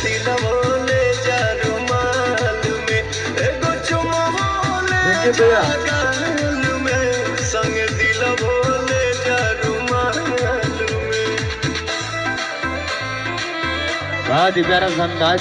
दिलवो ले जा रुमाल में एगो चुम्मा ले जा गाल में संग दिलवो ले जा रुमाल में। बहुत ही प्यारा अंदाज।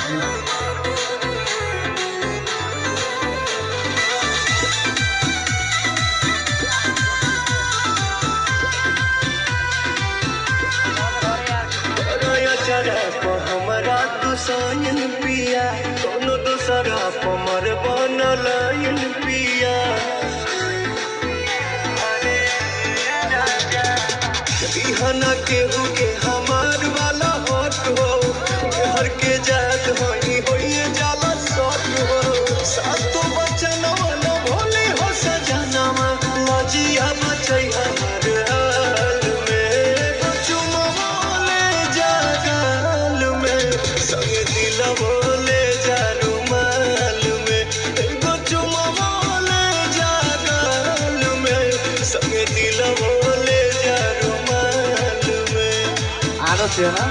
हमारा दुसायन पिया कोनो दूसरा पमर बनलायन पिया बिहना केहू के हमार वाला हट हो हर के जात होई होइए जाला सट हो सातो बचन वाला भोले हो सजनवा लजिया बचै हमार हाल में चुमा ले जा गाल में संग दिलवो ले जा रुमाल में एगो चुमा ले जा गाल में संग दिलवो ले जा रुमाल में। आरो से ना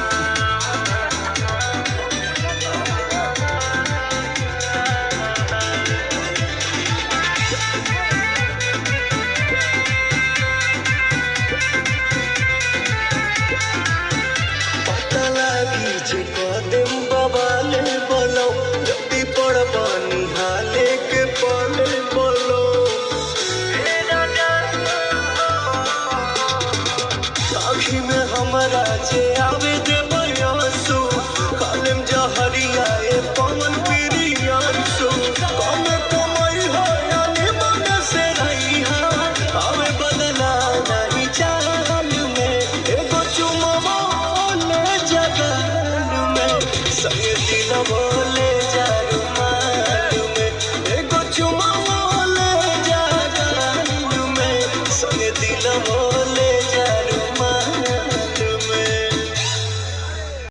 कदम बवाले बोलो जल्दी पड़ पानी हाले के पाले बोलो आँखी में हमारा जे आवे